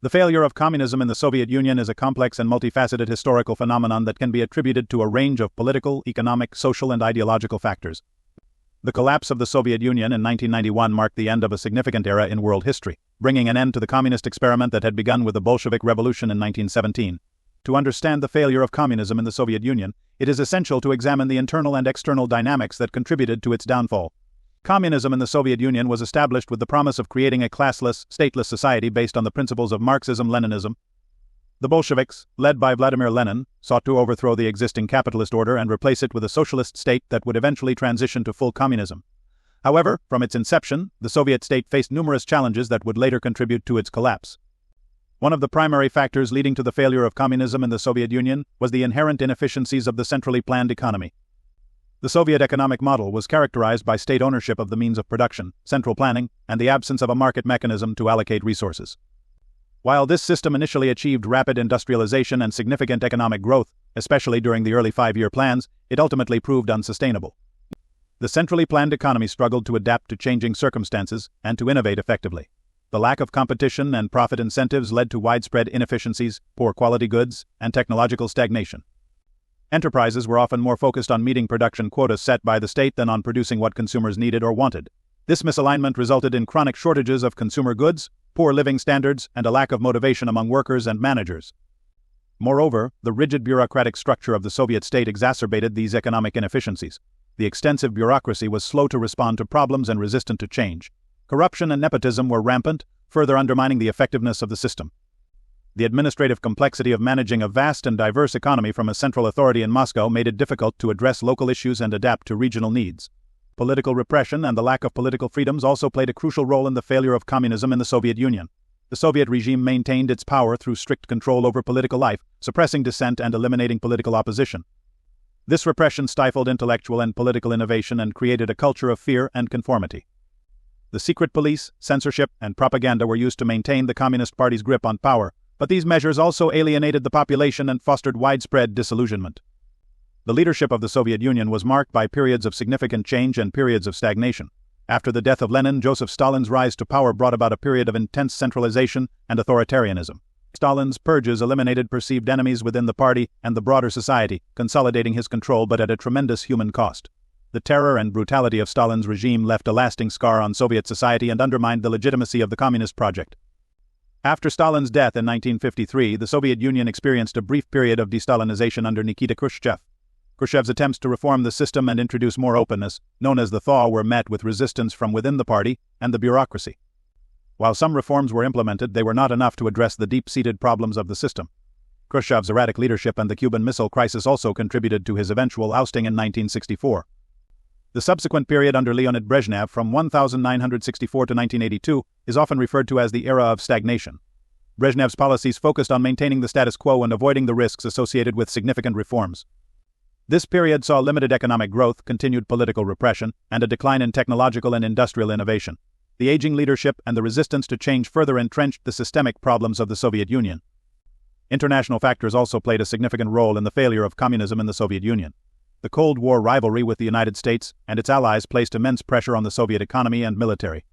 The failure of communism in the Soviet Union is a complex and multifaceted historical phenomenon that can be attributed to a range of political, economic, social, and ideological factors. The collapse of the Soviet Union in 1991 marked the end of a significant era in world history, bringing an end to the communist experiment that had begun with the Bolshevik Revolution in 1917. To understand the failure of communism in the Soviet Union, it is essential to examine the internal and external dynamics that contributed to its downfall. Communism in the Soviet Union was established with the promise of creating a classless, stateless society based on the principles of Marxism-Leninism. The Bolsheviks, led by Vladimir Lenin, sought to overthrow the existing capitalist order and replace it with a socialist state that would eventually transition to full communism. However, from its inception, the Soviet state faced numerous challenges that would later contribute to its collapse. One of the primary factors leading to the failure of communism in the Soviet Union was the inherent inefficiencies of the centrally planned economy. The Soviet economic model was characterized by state ownership of the means of production, central planning, and the absence of a market mechanism to allocate resources. While this system initially achieved rapid industrialization and significant economic growth, especially during the early five-year plans, it ultimately proved unsustainable. The centrally planned economy struggled to adapt to changing circumstances and to innovate effectively. The lack of competition and profit incentives led to widespread inefficiencies, poor quality goods, and technological stagnation. Enterprises were often more focused on meeting production quotas set by the state than on producing what consumers needed or wanted. This misalignment resulted in chronic shortages of consumer goods, poor living standards, and a lack of motivation among workers and managers. Moreover, the rigid bureaucratic structure of the Soviet state exacerbated these economic inefficiencies. The extensive bureaucracy was slow to respond to problems and resistant to change. Corruption and nepotism were rampant, further undermining the effectiveness of the system. The administrative complexity of managing a vast and diverse economy from a central authority in Moscow made it difficult to address local issues and adapt to regional needs. Political repression and the lack of political freedoms also played a crucial role in the failure of communism in the Soviet Union. The Soviet regime maintained its power through strict control over political life, suppressing dissent and eliminating political opposition. This repression stifled intellectual and political innovation and created a culture of fear and conformity. The secret police, censorship, and propaganda were used to maintain the Communist Party's grip on power, but these measures also alienated the population and fostered widespread disillusionment. The leadership of the Soviet Union was marked by periods of significant change and periods of stagnation. After the death of Lenin, Joseph Stalin's rise to power brought about a period of intense centralization and authoritarianism. Stalin's purges eliminated perceived enemies within the party and the broader society, consolidating his control but at a tremendous human cost. The terror and brutality of Stalin's regime left a lasting scar on Soviet society and undermined the legitimacy of the communist project. After Stalin's death in 1953, the Soviet Union experienced a brief period of de-Stalinization under Nikita Khrushchev. Khrushchev's attempts to reform the system and introduce more openness, known as the thaw, were met with resistance from within the party and the bureaucracy. While some reforms were implemented, they were not enough to address the deep-seated problems of the system. Khrushchev's erratic leadership and the Cuban Missile Crisis also contributed to his eventual ousting in 1964. The subsequent period under Leonid Brezhnev from 1964 to 1982 is often referred to as the era of stagnation. Brezhnev's policies focused on maintaining the status quo and avoiding the risks associated with significant reforms. This period saw limited economic growth, continued political repression, and a decline in technological and industrial innovation. The aging leadership and the resistance to change further entrenched the systemic problems of the Soviet Union. International factors also played a significant role in the failure of communism in the Soviet Union. The Cold War rivalry with the United States and its allies placed immense pressure on the Soviet economy and military.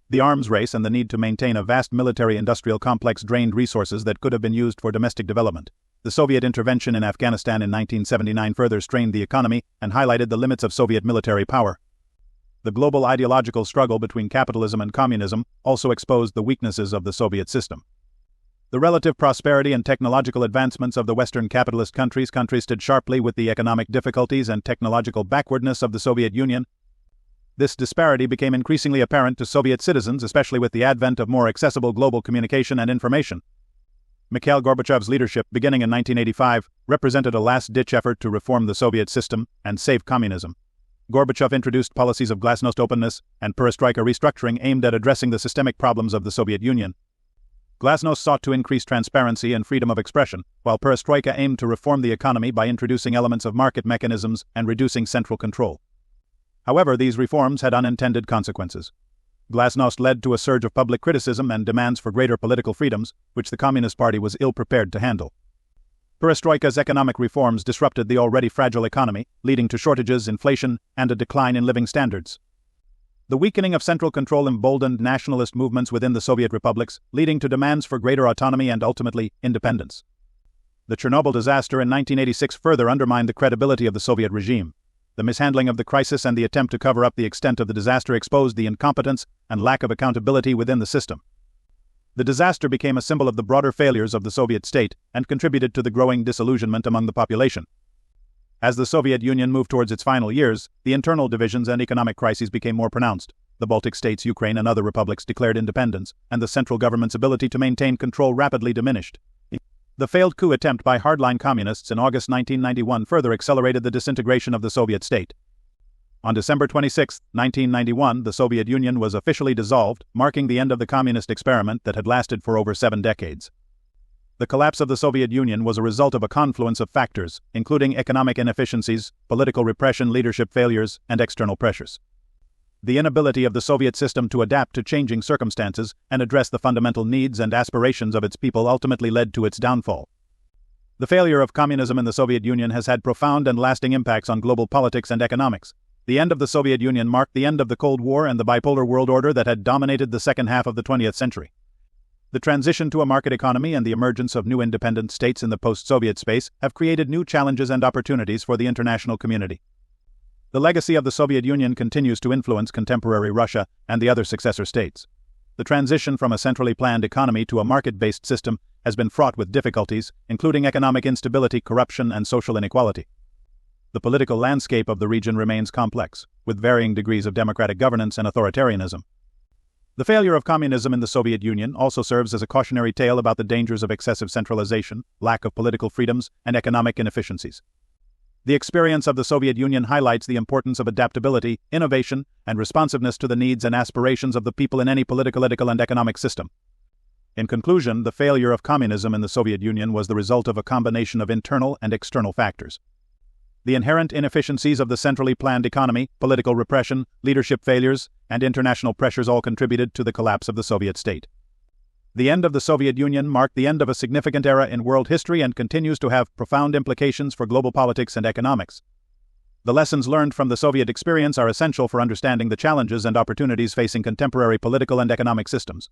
The arms race and the need to maintain a vast military-industrial complex drained resources that could have been used for domestic development. The Soviet intervention in Afghanistan in 1979 further strained the economy and highlighted the limits of Soviet military power. The global ideological struggle between capitalism and communism also exposed the weaknesses of the Soviet system. The relative prosperity and technological advancements of the Western capitalist countries contrasted sharply with the economic difficulties and technological backwardness of the Soviet Union. This disparity became increasingly apparent to Soviet citizens, especially with the advent of more accessible global communication and information. Mikhail Gorbachev's leadership, beginning in 1985, represented a last-ditch effort to reform the Soviet system and save communism. Gorbachev introduced policies of glasnost openness and perestroika restructuring aimed at addressing the systemic problems of the Soviet Union. Glasnost sought to increase transparency and freedom of expression, while perestroika aimed to reform the economy by introducing elements of market mechanisms and reducing central control. However, these reforms had unintended consequences. Glasnost led to a surge of public criticism and demands for greater political freedoms, which the Communist Party was ill-prepared to handle. Perestroika's economic reforms disrupted the already fragile economy, leading to shortages, inflation, and a decline in living standards. The weakening of central control emboldened nationalist movements within the Soviet republics, leading to demands for greater autonomy and ultimately independence. The Chernobyl disaster in 1986 further undermined the credibility of the Soviet regime. The mishandling of the crisis and the attempt to cover up the extent of the disaster exposed the incompetence and lack of accountability within the system. The disaster became a symbol of the broader failures of the Soviet state and contributed to the growing disillusionment among the population. As the Soviet Union moved towards its final years, the internal divisions and economic crises became more pronounced. The Baltic states, Ukraine, and other republics declared independence, and the central government's ability to maintain control rapidly diminished. The failed coup attempt by hardline communists in August 1991 further accelerated the disintegration of the Soviet state. On December 26, 1991, the Soviet Union was officially dissolved, marking the end of the communist experiment that had lasted for over 7 decades. The collapse of the Soviet Union was a result of a confluence of factors, including economic inefficiencies, political repression, leadership failures, and external pressures. The inability of the Soviet system to adapt to changing circumstances and address the fundamental needs and aspirations of its people ultimately led to its downfall. The failure of communism in the Soviet Union has had profound and lasting impacts on global politics and economics. The end of the Soviet Union marked the end of the Cold War and the bipolar world order that had dominated the second half of the 20th century. The transition to a market economy and the emergence of new independent states in the post-Soviet space have created new challenges and opportunities for the international community. The legacy of the Soviet Union continues to influence contemporary Russia and the other successor states. The transition from a centrally planned economy to a market-based system has been fraught with difficulties, including economic instability, corruption, and social inequality. The political landscape of the region remains complex, with varying degrees of democratic governance and authoritarianism. The failure of communism in the Soviet Union also serves as a cautionary tale about the dangers of excessive centralization, lack of political freedoms, and economic inefficiencies. The experience of the Soviet Union highlights the importance of adaptability, innovation, and responsiveness to the needs and aspirations of the people in any political, and economic system. In conclusion, the failure of communism in the Soviet Union was the result of a combination of internal and external factors. The inherent inefficiencies of the centrally planned economy, political repression, leadership failures, and international pressures all contributed to the collapse of the Soviet state. The end of the Soviet Union marked the end of a significant era in world history and continues to have profound implications for global politics and economics. The lessons learned from the Soviet experience are essential for understanding the challenges and opportunities facing contemporary political and economic systems.